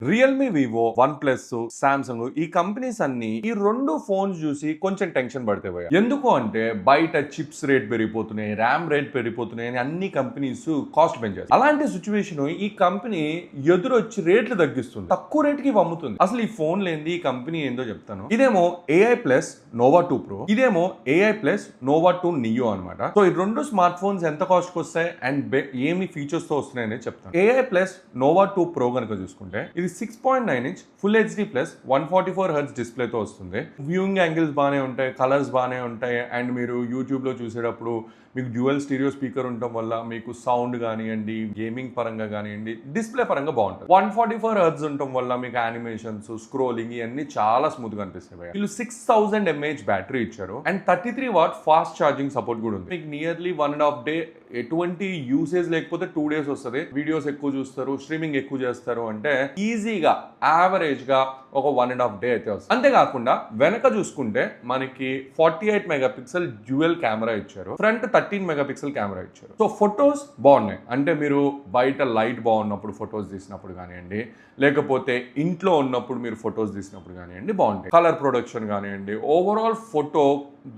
Realme, Vivo, one plus, Samsung ఈ companies అన్ని ఈ రెండు ఫోన్స్ చూసి కొంచెం టెన్షన్ పడితే పోయా. ఎందుకు అంటే బయట చిప్స్ రేట్ పెరిగిపోతున్నాయి, ర్యామ్ రేట్ పెరిగిపోతున్నాయి అని అన్ని కంపెనీస్ కాస్ట్ పెంచారు. అలాంటి సిచ్యువేషన్ ఈ కంపెనీ ఎదురొచ్చి రేట్లు తగ్గిస్తుంది, తక్కువ రేట్కి అమ్ముతుంది. అసలు ఈ ఫోన్ లేని ఈ కంపెనీ ఏందో చెప్తాను. ఇదేమో AI ప్లస్ నోవా 2 Pro, ఇదేమో AI ప్లస్ నోవా 2 Neo అనమాట. సో ఈ రెండు స్మార్ట్ ఫోన్స్ ఎంత కాస్ట్ కి వస్తాయి అండ్ ఏమి ఫీచర్స్ తో వస్తున్నాయని చెప్తాను. AI ప్లస్ నోవా 2 Pro కనుక చూసుకుంటే ఇది 6.9 inch full HD plus 144 hertz డిస్ప్లేతో వస్తుంది. వ్యూయింగ్ యాంగిల్స్ బాగానే ఉంటాయి, కలర్స్ బాగానే ఉంటాయి అండ్ మీరు యూట్యూబ్లో చూసేటప్పుడు మీకు డ్యూయల్ స్టీరియో స్పీకర్ ఉండటం వల్ల మీకు సౌండ్ కానివ్వండి, గేమింగ్ పరంగా కానివ్వండి, డిస్ప్లే పరంగా బాగుంటుంది. 144 హెర్ట్జ్ ఉండటం వల్ల మీకు యానిమేషన్స్, స్క్రోలింగ్ ఇవన్నీ చాలా స్మూత్ గా అనిపిస్తాయి. వీళ్ళు 6000 mAh బ్యాటరీ ఇచ్చారు and 33 watt fast charging support కూడా ఉంది. మీకు నియర్లీ 1.5 డే ఎటువంటి యూసేజ్ లేకపోతే 2 days వస్తుంది. వీడియోస్ ఎక్కువ చూస్తారు, స్ట్రీమింగ్ ఎక్కువ చేస్తారు అంటే ఈజీగా యావరేజ్ గా ఒక 1.5 డే అయితే వస్తుంది. అంతేకాకుండా వెనక చూసుకుంటే మనకి 48 మెగాపిక్సెల్ డ్యూయల్ కెమెరా ఇచ్చారు, ఫ్రంట్ 13 మెగాపిక్సెల్ కెమెరా ఇచ్చారు. సో ఫొటోస్ బాగున్నాయి. అంటే మీరు బయట లైట్ బాగున్నప్పుడు ఫొటోస్ తీసినప్పుడు కానివ్వండి, లేకపోతే ఇంట్లో ఉన్నప్పుడు మీరు ఫొటోస్ తీసినప్పుడు కానివ్వండి బాగుంటాయి. కలర్ ప్రొడక్షన్ కానివ్వండి, ఓవరాల్ ఫోటో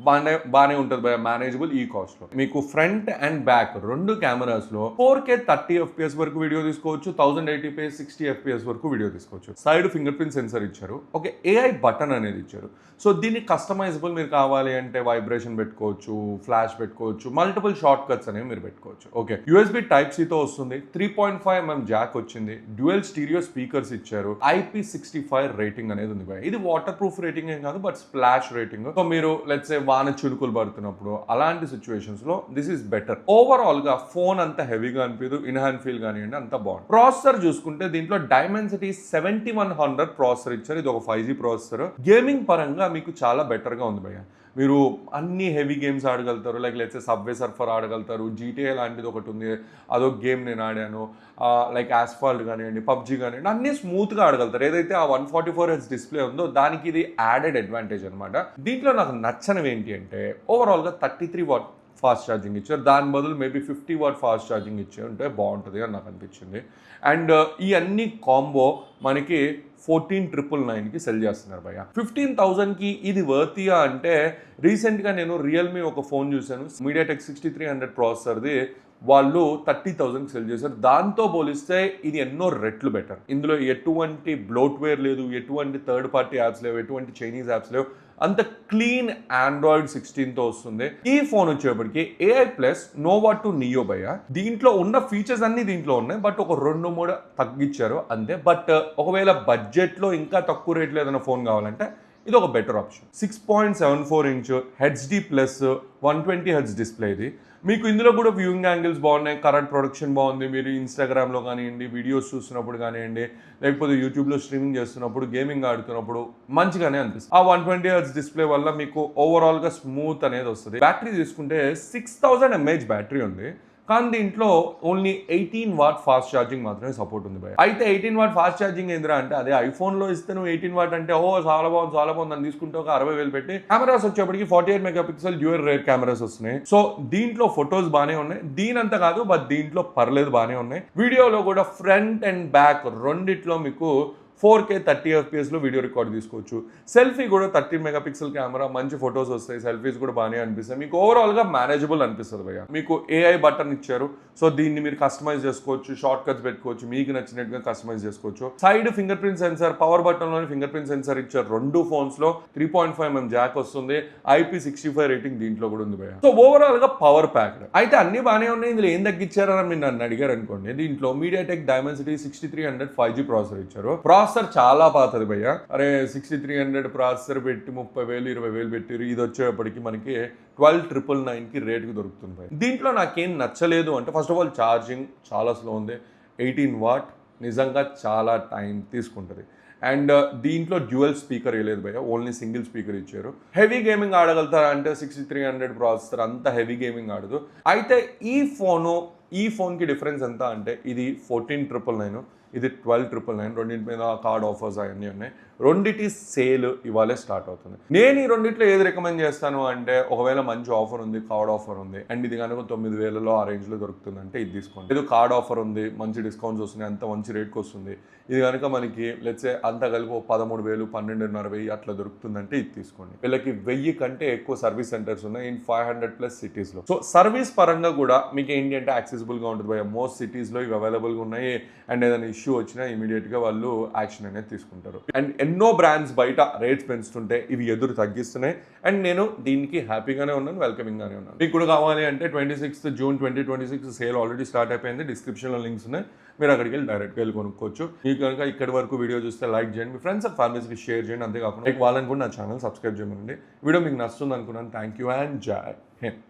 బాగానే ఉంటుంది మేనేజబుల్ ఈ కాస్ట్ లో. మీకు ఫ్రంట్ అండ్ బ్యాక్ రెండు కెమెరాస్ లో 4K 30 FPS వరకు వీడియో తీసుకోవచ్చు, 1080p 60 FPS వరకు వీడియో తీసుకోవచ్చు. సైడ్ ఫింగర్ ప్రింట్ సెన్సర్ ఇచ్చారు, ఒక AI బటన్ అనేది ఇచ్చారు. సో దీన్ని కస్టమైజబుల్ మీరు కావాలి అంటే వైబ్రేషన్ పెట్టుకోవచ్చు, ఫ్లాష్ పెట్టుకోవచ్చు, మల్టిపుల్ షార్ట్ కట్స్ అనేవి మీరు పెట్టుకోవచ్చు. ఓకే, USB Type-C తో వస్తుంది, 3.5mm జాక్ వచ్చింది, డ్యూయల్ స్టీరియో స్పీకర్స్ ఇచ్చారు, IP65 రేటింగ్ అనేది ఉంది. ఇది వాటర్ ప్రూఫ్ రేటింగ్ ఏం కాదు, బట్ స్ప్లాష్ రేటింగ్. సో మీరు లెట్స్ సే వాన చినుకులు పడుతున్నప్పుడు అలాంటి సిచ్యువేషన్స్ లో దిస్ ఈస్ బెటర్. ఓవరాల్ గా ఫోన్ అంత హెవీగా అనిపించదు, ఇన్ హ్యాండ్ ఫీల్ కానివ్వండి అంత బాగుంది. ప్రాసెసర్ చూసుకుంటే దీంట్లో డైమెన్సిటీ 7100 ప్రాసెసర్ ఇచ్చారు. ఇది ఒక 5G ప్రాసెసర్. గేమింగ్ పరంగా మీకు చాలా బెటర్ గా ఉంది భయ్య. మీరు అన్ని హెవీ గేమ్స్ ఆడగలుగుతారు, లైక్ లెట్స్ సబ్వే సర్ఫర్ ఆడగలుగుతారు, GTA లాంటిది ఒకటి ఉంది, అదొక గేమ్ నేను ఆడాను, లైక్ ఆస్ఫాల్ట్ కానివ్వండి, PUBG కానివ్వండి, అన్ని స్మూత్గా ఆడగలుగుతారు. ఏదైతే ఆ 144 హెర్ట్జ్ డిస్ప్లే ఉందో దానికి ఇది యాడెడ్ అడ్వాంటేజ్ అనమాట. దీంట్లో నాకు నచ్చనివి ఏంటి అంటే ఓవరాల్గా 33 వాట్ ఫాస్ట్ ఛార్జింగ్ ఇచ్చారు, దాని బదులు మేబీ 50 వాట్ ఫాస్ట్ ఛార్జింగ్ ఇచ్చే ఉంటే బాగుంటుంది అని నాకు అనిపించింది. అండ్ ఈ అన్ని కాంబో మనకి 14,999కి సెల్ చేస్తున్నారు భయ్య. 15,000కి ఇది వర్తియా అంటే రీసెంట్గా నేను రియల్మీ ఒక ఫోన్ చూశాను, మీడియాటెక్ 6300 ప్రాసెసర్ది, వాళ్ళు 30,000కి సెల్ చేశారు. దాంతో పోలిస్తే ఇది ఎన్నో రెట్లు బెటర్. ఇందులో ఎటువంటి బ్లోట్వేర్ లేదు, ఎటువంటి థర్డ్ పార్టీ యాప్స్ లేవు, ఎటువంటి చైనీస్ యాప్స్ లేవు, అంత క్లీన్ Android 16తో వస్తుంది. ఈ ఫోన్ వచ్చేప్పటికి AI ప్లస్ నోవా 2 Neo భయ్య. దీంట్లో ఉన్న ఫీచర్స్ అన్ని దీంట్లో ఉన్నాయి, బట్ ఒక 2-3 తగ్గించారు అంతే. బట్ ఒకవేళ బడ్జెట్లో ఇంకా తక్కువ రేట్లో ఏదైనా ఫోన్ కావాలంటే ఇది ఒక better option. 6.74 inch HD plus 120 hertz display ఇది. మీకు ఇందులో కూడా వ్యూయింగ్ యాంగిల్స్ బాగున్నాయి, కరెంట్ ప్రొడక్షన్ బాగుంది. మీరు ఇన్స్టాగ్రామ్లో కానివ్వండి, వీడియోస్ చూస్తున్నప్పుడు కానివ్వండి, లేకపోతే యూట్యూబ్లో స్ట్రీమింగ్ చేస్తున్నప్పుడు, గేమింగ్ ఆడుతున్నప్పుడు మంచిగానే అనిపిస్తుంది. ఆ 120 హెర్ట్జ్ డిస్ప్లే వల్ల మీకు ఓవరాల్గా స్మూత్ అనేది వస్తుంది. బ్యాటరీ తీసుకుంటే 6000 mAh బ్యాటరీ ఉంది, కానీ దీంట్లో ఓన్లీ 18 వాట్ ఫాస్ట్ ఛార్జింగ్ మాత్రమే సపోర్ట్ ఉంది భయ. అయితే 18 వాట్ ఫాస్ట్ ఛార్జింగ్ ఏంద్రా అంటే అదే ఐఫోన్లో ఇస్తే నువ్వు 18 వాట్ అంటే చాలా బాగుంది అని తీసుకుంటే ఒక 60,000 పెట్టి. కెమెరాస్ వచ్చేప్పటికి 48 మెగాపిక్సెల్ డ్యూయల్ రేర్ కెమెరాస్ వస్తున్నాయి. సో దీంట్లో ఫొటోస్ బాగానే ఉన్నాయి, దీనంత కాదు బట్ దీంట్లో పర్లేదు బాగానే ఉన్నాయి. వీడియోలో కూడా ఫ్రంట్ అండ్ బ్యాక్ రెండిట్లో మీకు 4K 30 FPS లో వీడియో రికార్డ్ తీసుకోవచ్చు. సెల్ఫీ కూడా 13 మెగాపిక్సెల్ కెమెరా, మంచి ఫొటోస్ వస్తాయి, సెల్ఫీస్ కూడా బాగానే అనిపిస్తాయి. మీకు ఓవరాల్గా మేనేజబుల్ అనిపిస్తుంది భయ్య. మీకు AI బటన్ ఇచ్చారు, సో దీన్ని మీరు కస్టమైజ్ చేసుకోవచ్చు, షార్ట్ కట్స్ పెట్టుకోవచ్చు, మీకు నచ్చినట్టుగా కస్టమైజ్ చేసుకోవచ్చు. Side finger print sensor, power బటన్లోని ఫింగర్ ప్రింట్ సెన్సార్ ఇచ్చారు. రెండు ఫోన్స్లో 3.5mm జాక్ వస్తుంది, IP65 రేటింగ్ దీంట్లో కూడా ఉంది భయ్య. సో ఓవరాల్గా పవర్ ప్యాక్డ్ అయితే అన్ని బాగానే ఉన్నాయి. ఇందులో ఏం తగ్గించారని మీరు నన్ను అడిగారు అనుకోండి, దీంట్లో మీడియాటెక్ డైమెన్సిటీ 6300 5G ప్రాసెసర్ ఇచ్చారు. ప్రాసెసర్ చాలా పాతది భయ్య. అరే 6300 ప్రాసెసర్ పెట్టి 30,000 20,000 పెట్టారు, ఇది వచ్చేప్పటికి మనకి 12,999కి రేటుకి దొరుకుతుంది భయ్య. దీంట్లో నాకేం నచ్చలేదు అంటే ఫస్ట్ ఆఫ్ ఆల్ ఛార్జింగ్ చాలా స్లో ఉంది, 18 వాట్ నిజంగా చాలా టైం తీసుకుంటుంది. అండ్ దీంట్లో డ్యూయల్ స్పీకర్ వేయలేదు భయ్య, ఓన్లీ సింగిల్ స్పీకర్ ఇచ్చారు. హెవీ గేమింగ్ ఆడగలుగుతారా అంటే 6300 ప్రాసెసర్ అంత హెవీ గేమింగ్ ఆడదు. అయితే ఈ ఫోన్కి డిఫరెన్స్ ఎంత అంటే ఇది 14,999, ఇది 12,999, రెండింటి మీద కార్డ్ ఆఫర్స్ అవన్నీ ఉన్నాయి. రెండిటి సేల్ ఇవాళే స్టార్ట్ అవుతుంది. నేను ఈ రెండిట్లో ఏది రికమెండ్ చేస్తాను అంటే, ఒకవేళ మంచి ఆఫర్ ఉంది, కార్డ్ ఆఫర్ ఉంది అండ్ ఇది కనుక 9,000లో ఆ రేంజ్లో దొరుకుతుందంటే ఇది తీసుకోండి. ఇది కార్డ్ ఆఫర్ ఉంది, మంచి డిస్కౌంట్స్ వస్తున్నాయి, అంత మంచి రేట్కి వస్తుంది, ఇది కనుక మనకి లెట్సే అంతా కలిపి 13,000 12,500 అట్లా దొరుకుతుందంటే ఇది తీసుకోండి. వీళ్ళకి 1000 కంటే ఎక్కువ సర్వీస్ సెంటర్స్ ఉన్నాయి ఇన్ 500+ సిటీస్లో. సో సర్వీస్ పరంగా కూడా మీకు ఏంటి అంటే యాక్సెసిబుల్గా ఉంటుంది భయ. మోస్ట్ సిటీస్లో ఇవి అవైలబుల్గా ఉన్నాయి అండ్ ఏదైనా ఇష్యూ వచ్చినా ఇమీడియట్గా వాళ్ళు యాక్షన్ అనేది తీసుకుంటారు. అండ్ ఎన్నో బ్రాండ్స్ బయట రేట్స్ పెంచుతుంటే ఇవి ఎదురు తగ్గిస్తున్నాయి అండ్ నేను దీనికి హ్యాపీగానే ఉన్నాను, వెల్కమింగ్గానే ఉన్నాను. మీకు కూడా కావాలి అంటే 26th June 2026 sale already start అయిపోయింది. డిస్క్రిప్షన్లో లింక్స్ ఉన్నాయి, మీరు అక్కడికి వెళ్ళి డైరెక్ట్గా వెళ్ళి కొనుక్కోవచ్చు. మీకు కనుక ఇక్కడి వరకు వీడియో చూస్తే లైక్ చేయండి, మీ ఫ్రెండ్స్ అండ్ ఫ్యామిలీస్కి షేర్ చేయండి. అంతేకాకుండా వాళ్ళని కూడా నా ఛానల్ సబ్స్క్రైబ్ చేయమనండి. వీడియో మీకు నచ్చుతుంది అనుకున్నాను. థ్యాంక్ యూ అండ్ జై హింద్.